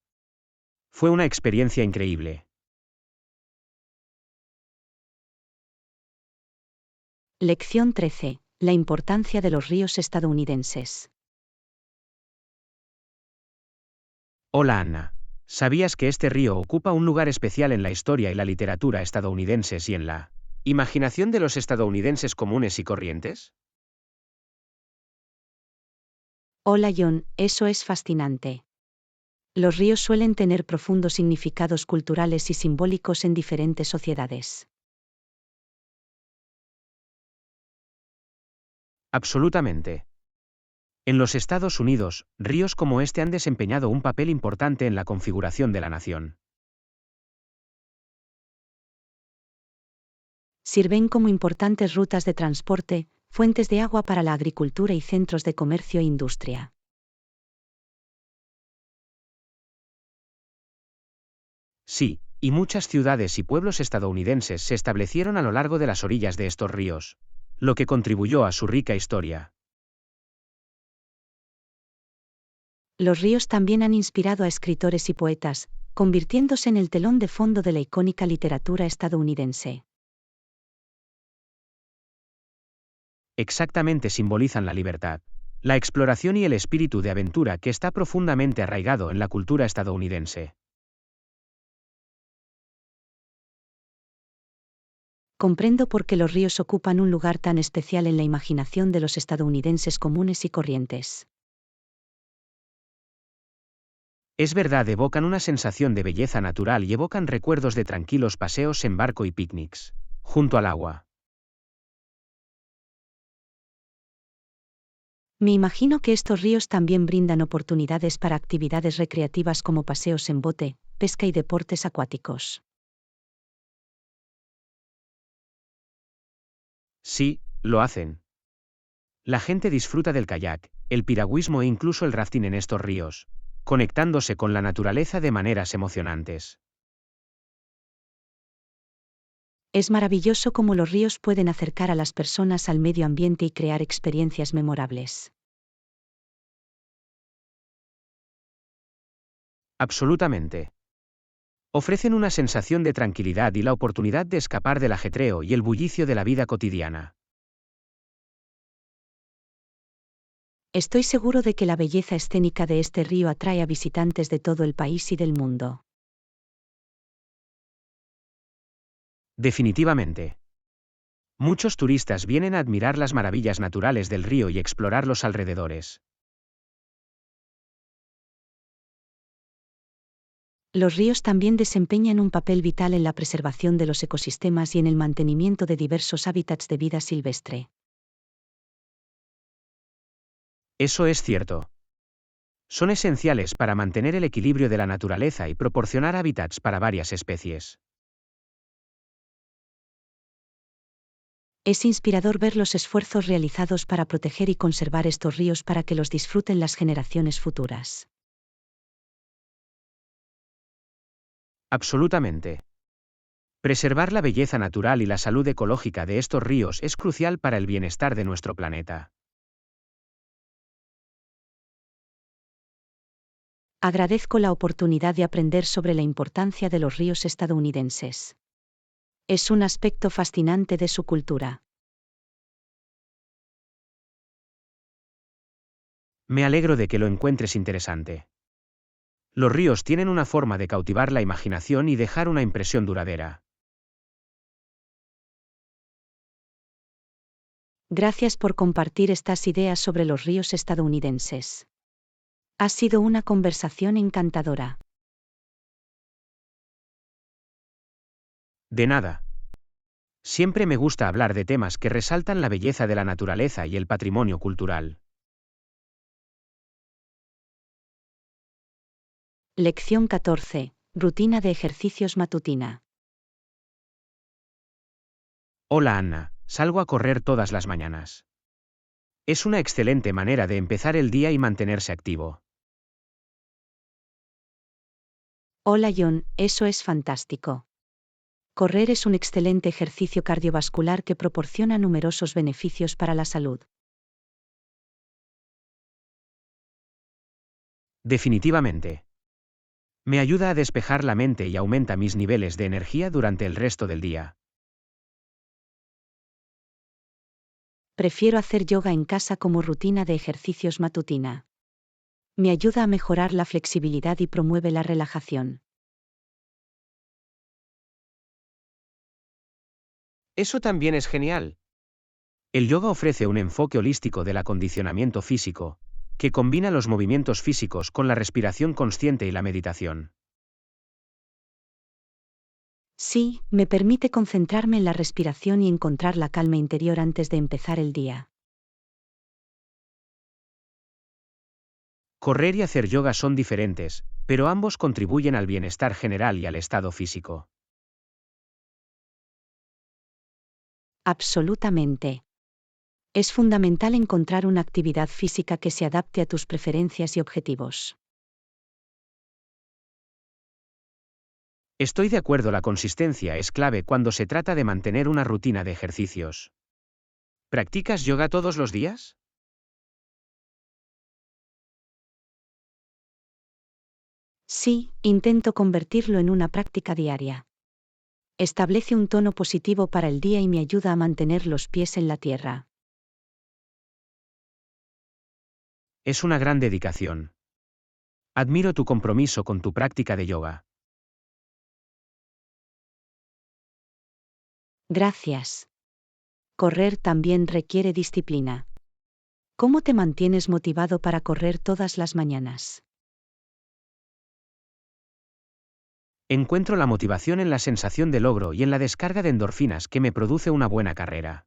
Fue una experiencia increíble. Lección 13. La importancia de los ríos estadounidenses. Hola Anna. ¿Sabías que este río ocupa un lugar especial en la historia y la literatura estadounidenses y en la imaginación de los estadounidenses comunes y corrientes? Hola John, eso es fascinante. Los ríos suelen tener profundos significados culturales y simbólicos en diferentes sociedades. Absolutamente. En los Estados Unidos, ríos como este han desempeñado un papel importante en la configuración de la nación. Sirven como importantes rutas de transporte, fuentes de agua para la agricultura y centros de comercio e industria. Sí, y muchas ciudades y pueblos estadounidenses se establecieron a lo largo de las orillas de estos ríos, lo que contribuyó a su rica historia. Los ríos también han inspirado a escritores y poetas, convirtiéndose en el telón de fondo de la icónica literatura estadounidense. Exactamente simbolizan la libertad, la exploración y el espíritu de aventura que está profundamente arraigado en la cultura estadounidense. Comprendo por qué los ríos ocupan un lugar tan especial en la imaginación de los estadounidenses comunes y corrientes. Es verdad, evocan una sensación de belleza natural y evocan recuerdos de tranquilos paseos en barco y picnics, junto al agua. Me imagino que estos ríos también brindan oportunidades para actividades recreativas como paseos en bote, pesca y deportes acuáticos. Sí, lo hacen. La gente disfruta del kayak, el piragüismo e incluso el rafting en estos ríos, conectándose con la naturaleza de maneras emocionantes. Es maravilloso cómo los ríos pueden acercar a las personas al medio ambiente y crear experiencias memorables. Absolutamente. Ofrecen una sensación de tranquilidad y la oportunidad de escapar del ajetreo y el bullicio de la vida cotidiana. Estoy seguro de que la belleza escénica de este río atrae a visitantes de todo el país y del mundo. Definitivamente. Muchos turistas vienen a admirar las maravillas naturales del río y explorar los alrededores. Los ríos también desempeñan un papel vital en la preservación de los ecosistemas y en el mantenimiento de diversos hábitats de vida silvestre. Eso es cierto. Son esenciales para mantener el equilibrio de la naturaleza y proporcionar hábitats para varias especies. Es inspirador ver los esfuerzos realizados para proteger y conservar estos ríos para que los disfruten las generaciones futuras. Absolutamente. Preservar la belleza natural y la salud ecológica de estos ríos es crucial para el bienestar de nuestro planeta. Agradezco la oportunidad de aprender sobre la importancia de los ríos estadounidenses. Es un aspecto fascinante de su cultura. Me alegro de que lo encuentres interesante. Los ríos tienen una forma de cautivar la imaginación y dejar una impresión duradera. Gracias por compartir estas ideas sobre los ríos estadounidenses. Ha sido una conversación encantadora. De nada. Siempre me gusta hablar de temas que resaltan la belleza de la naturaleza y el patrimonio cultural. Lección 14. Rutina de ejercicios matutina. Hola Anna, salgo a correr todas las mañanas. Es una excelente manera de empezar el día y mantenerse activo. Hola John, eso es fantástico. Correr es un excelente ejercicio cardiovascular que proporciona numerosos beneficios para la salud. Definitivamente. Me ayuda a despejar la mente y aumenta mis niveles de energía durante el resto del día. Prefiero hacer yoga en casa como rutina de ejercicios matutina. Me ayuda a mejorar la flexibilidad y promueve la relajación. Eso también es genial. El yoga ofrece un enfoque holístico del acondicionamiento físico, que combina los movimientos físicos con la respiración consciente y la meditación. Sí, me permite concentrarme en la respiración y encontrar la calma interior antes de empezar el día. Correr y hacer yoga son diferentes, pero ambos contribuyen al bienestar general y al estado físico. Absolutamente. Es fundamental encontrar una actividad física que se adapte a tus preferencias y objetivos. Estoy de acuerdo, la consistencia es clave cuando se trata de mantener una rutina de ejercicios. ¿Practicas yoga todos los días? Sí, intento convertirlo en una práctica diaria. Establece un tono positivo para el día y me ayuda a mantener los pies en la tierra. Es una gran dedicación. Admiro tu compromiso con tu práctica de yoga. Gracias. Correr también requiere disciplina. ¿Cómo te mantienes motivado para correr todas las mañanas? Encuentro la motivación en la sensación de logro y en la descarga de endorfinas que me produce una buena carrera.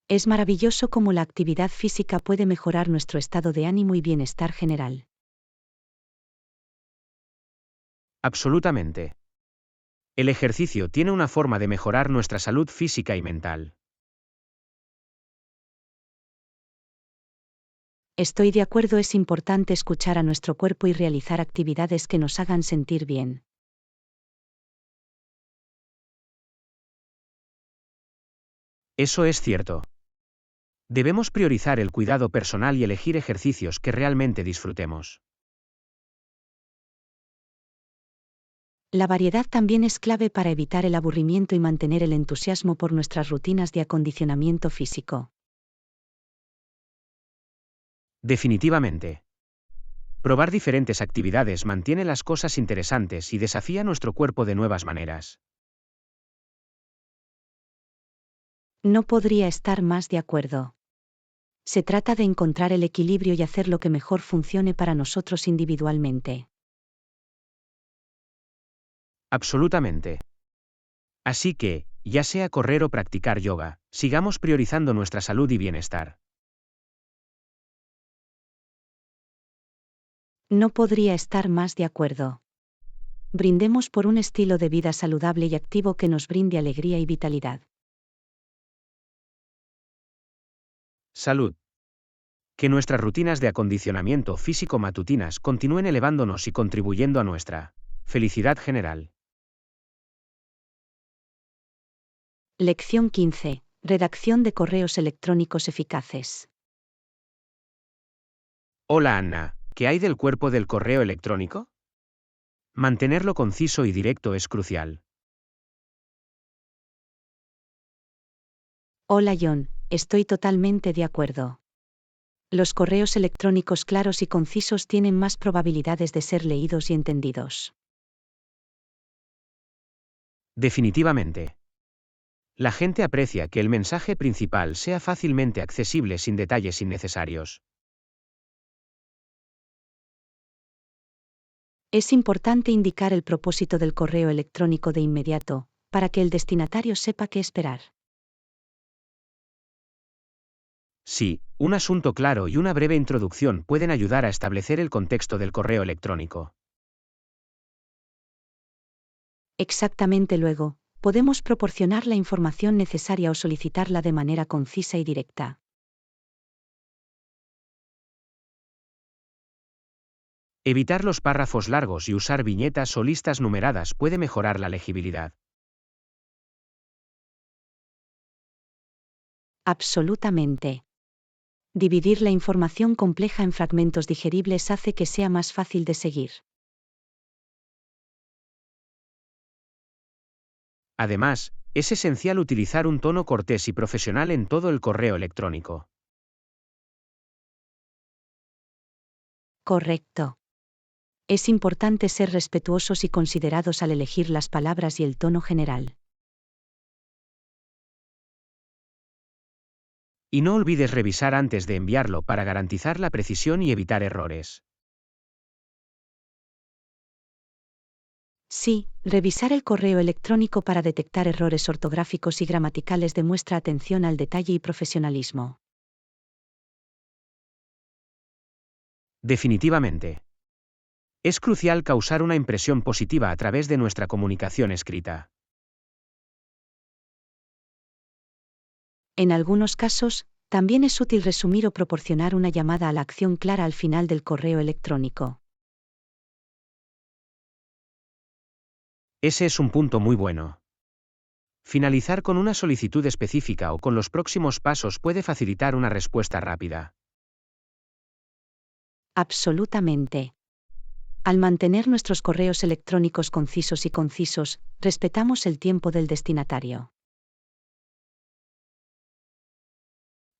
Es maravilloso cómo la actividad física puede mejorar nuestro estado de ánimo y bienestar general. Absolutamente. El ejercicio tiene una forma de mejorar nuestra salud física y mental. Estoy de acuerdo, es importante escuchar a nuestro cuerpo y realizar actividades que nos hagan sentir bien. Eso es cierto. Debemos priorizar el cuidado personal y elegir ejercicios que realmente disfrutemos. La variedad también es clave para evitar el aburrimiento y mantener el entusiasmo por nuestras rutinas de acondicionamiento físico. Definitivamente. Probar diferentes actividades mantiene las cosas interesantes y desafía nuestro cuerpo de nuevas maneras. No podría estar más de acuerdo. Se trata de encontrar el equilibrio y hacer lo que mejor funcione para nosotros individualmente. Absolutamente. Así que, ya sea correr o practicar yoga, sigamos priorizando nuestra salud y bienestar. No podría estar más de acuerdo. brindemos por un estilo de vida saludable y activo que nos brinde alegría y vitalidad. Salud. Que nuestras rutinas de acondicionamiento físico matutinas continúen elevándonos y contribuyendo a nuestra felicidad general. Lección 15. Redacción de correos electrónicos eficaces. Hola Anna, ¿qué hay del cuerpo del correo electrónico? Mantenerlo conciso y directo es crucial. Hola John, estoy totalmente de acuerdo. Los correos electrónicos claros y concisos tienen más probabilidades de ser leídos y entendidos. Definitivamente. La gente aprecia que el mensaje principal sea fácilmente accesible sin detalles innecesarios. Es importante indicar el propósito del correo electrónico de inmediato, para que el destinatario sepa qué esperar. Sí, un asunto claro y una breve introducción pueden ayudar a establecer el contexto del correo electrónico. Exactamente luego, podemos proporcionar la información necesaria o solicitarla de manera concisa y directa. Evitar los párrafos largos y usar viñetas o listas numeradas puede mejorar la legibilidad. Absolutamente. Dividir la información compleja en fragmentos digeribles hace que sea más fácil de seguir. Además, es esencial utilizar un tono cortés y profesional en todo el correo electrónico. Correcto. Es importante ser respetuosos y considerados al elegir las palabras y el tono general. Y no olvides revisar antes de enviarlo para garantizar la precisión y evitar errores. Sí, revisar el correo electrónico para detectar errores ortográficos y gramaticales demuestra atención al detalle y profesionalismo. Definitivamente. Es crucial causar una impresión positiva a través de nuestra comunicación escrita. En algunos casos, también es útil resumir o proporcionar una llamada a la acción clara al final del correo electrónico. Ese es un punto muy bueno. Finalizar con una solicitud específica o con los próximos pasos puede facilitar una respuesta rápida. Absolutamente. Al mantener nuestros correos electrónicos concisos, respetamos el tiempo del destinatario.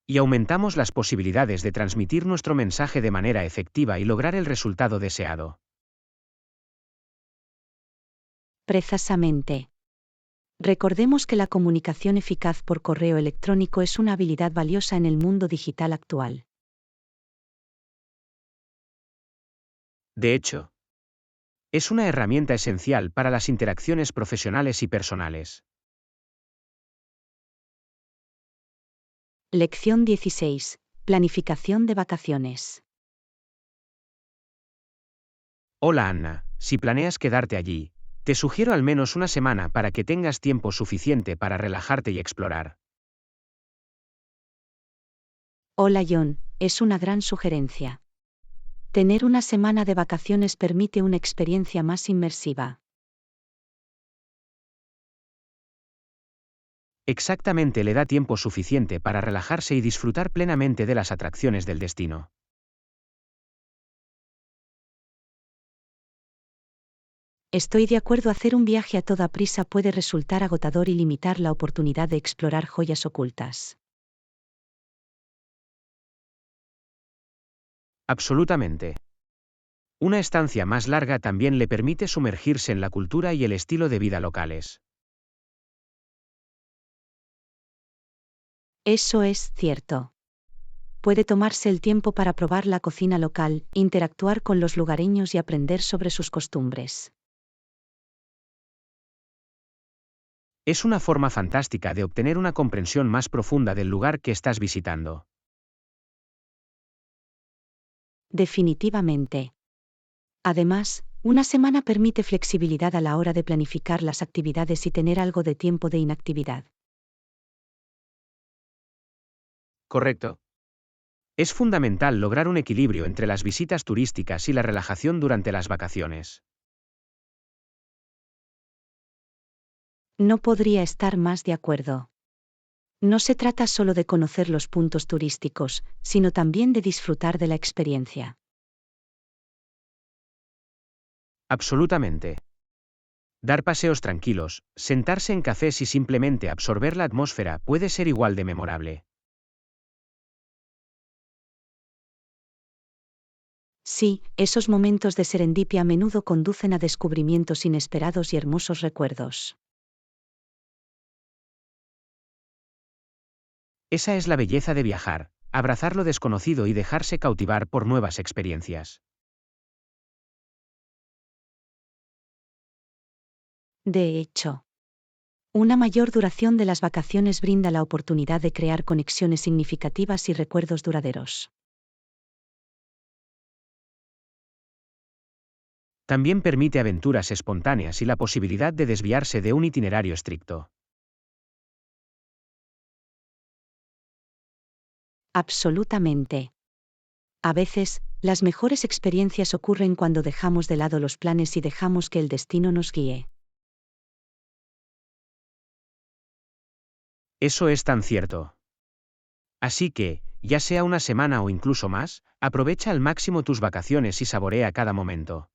Y aumentamos las posibilidades de transmitir nuestro mensaje de manera efectiva y lograr el resultado deseado. Precisamente. Recordemos que la comunicación eficaz por correo electrónico es una habilidad valiosa en el mundo digital actual. De hecho, es una herramienta esencial para las interacciones profesionales y personales. Lección 16. Planificación de vacaciones. Hola Anna, si planeas quedarte allí, te sugiero al menos una semana para que tengas tiempo suficiente para relajarte y explorar. Hola John, es una gran sugerencia. Tener una semana de vacaciones permite una experiencia más inmersiva. Exactamente, le da tiempo suficiente para relajarse y disfrutar plenamente de las atracciones del destino. Estoy de acuerdo, hacer un viaje a toda prisa puede resultar agotador y limitar la oportunidad de explorar joyas ocultas. Absolutamente. Una estancia más larga también le permite sumergirse en la cultura y el estilo de vida locales. Eso es cierto. Puede tomarse el tiempo para probar la cocina local, interactuar con los lugareños y aprender sobre sus costumbres. Es una forma fantástica de obtener una comprensión más profunda del lugar que estás visitando. Definitivamente. Además, Una semana permite flexibilidad a la hora de planificar las actividades y tener algo de tiempo de inactividad. Correcto. Es fundamental lograr un equilibrio entre las visitas turísticas y la relajación durante las vacaciones. No podría estar más de acuerdo. No se trata solo de conocer los puntos turísticos, sino también de disfrutar de la experiencia. Absolutamente. Dar paseos tranquilos, sentarse en cafés y simplemente absorber la atmósfera puede ser igual de memorable. Sí, esos momentos de serendipia a menudo conducen a descubrimientos inesperados y hermosos recuerdos. Esa es la belleza de viajar, abrazar lo desconocido y dejarse cautivar por nuevas experiencias. De hecho, una mayor duración de las vacaciones brinda la oportunidad de crear conexiones significativas y recuerdos duraderos. También permite aventuras espontáneas y la posibilidad de desviarse de un itinerario estricto. Absolutamente. A veces, las mejores experiencias ocurren cuando dejamos de lado los planes y dejamos que el destino nos guíe. Eso es tan cierto. Así que, ya sea una semana o incluso más, aprovecha al máximo tus vacaciones y saborea cada momento.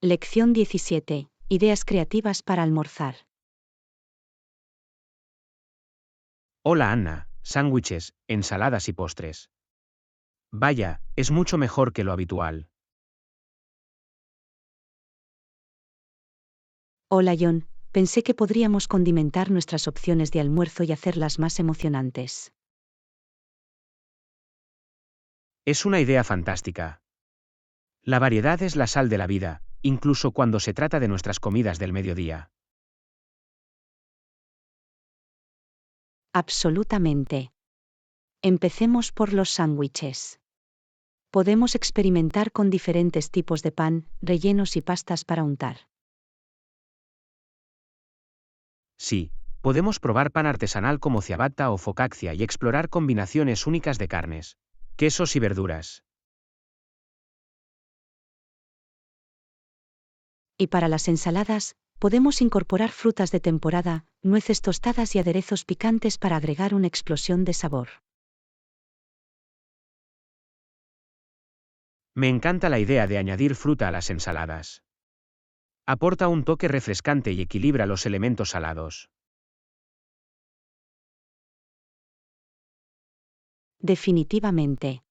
Lección 17. Ideas creativas para almorzar. Hola Anna, sándwiches, ensaladas y postres. Vaya, es mucho mejor que lo habitual. Hola John, pensé que podríamos condimentar nuestras opciones de almuerzo y hacerlas más emocionantes. Es una idea fantástica. La variedad es la sal de la vida, incluso cuando se trata de nuestras comidas del mediodía. Absolutamente. Empecemos por los sándwiches. Podemos experimentar con diferentes tipos de pan, rellenos y pastas para untar. Sí, podemos probar pan artesanal como ciabatta o focaccia y explorar combinaciones únicas de carnes, quesos y verduras. Y para las ensaladas, podemos incorporar frutas de temporada, nueces tostadas y aderezos picantes para agregar una explosión de sabor. Me encanta la idea de añadir fruta a las ensaladas. Aporta un toque refrescante y equilibra los elementos salados. Definitivamente.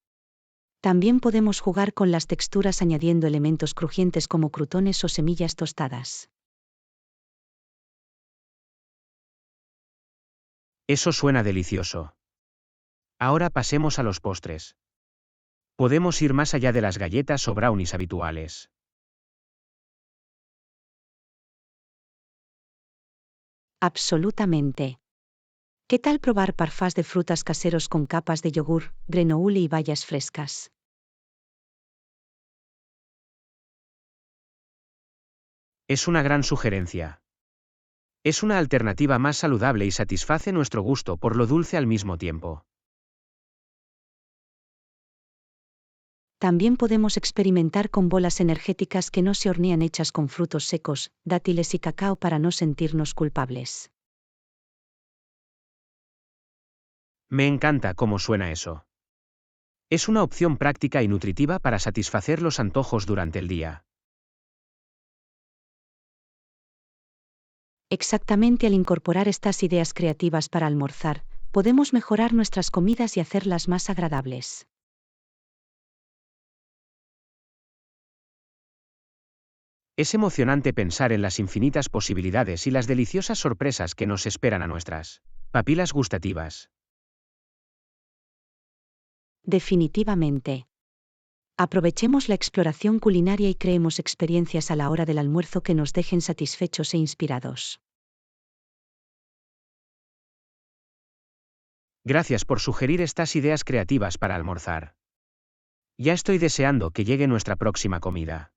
También podemos jugar con las texturas añadiendo elementos crujientes como crutones o semillas tostadas. Eso suena delicioso. Ahora pasemos a los postres. Podemos ir más allá de las galletas o brownies habituales. Absolutamente. ¿Qué tal probar parfás de frutas caseros con capas de yogur, granola y bayas frescas? Es una gran sugerencia. Es una alternativa más saludable y satisface nuestro gusto por lo dulce al mismo tiempo. También podemos experimentar con bolas energéticas que no se hornean hechas con frutos secos, dátiles y cacao para no sentirnos culpables. Me encanta cómo suena eso. Es una opción práctica y nutritiva para satisfacer los antojos durante el día. Exactamente, al incorporar estas ideas creativas para almorzar, podemos mejorar nuestras comidas y hacerlas más agradables. Es emocionante pensar en las infinitas posibilidades y las deliciosas sorpresas que nos esperan a nuestras papilas gustativas. Definitivamente. Aprovechemos la exploración culinaria y creemos experiencias a la hora del almuerzo que nos dejen satisfechos e inspirados. Gracias por sugerir estas ideas creativas para almorzar. Ya estoy deseando que llegue nuestra próxima comida.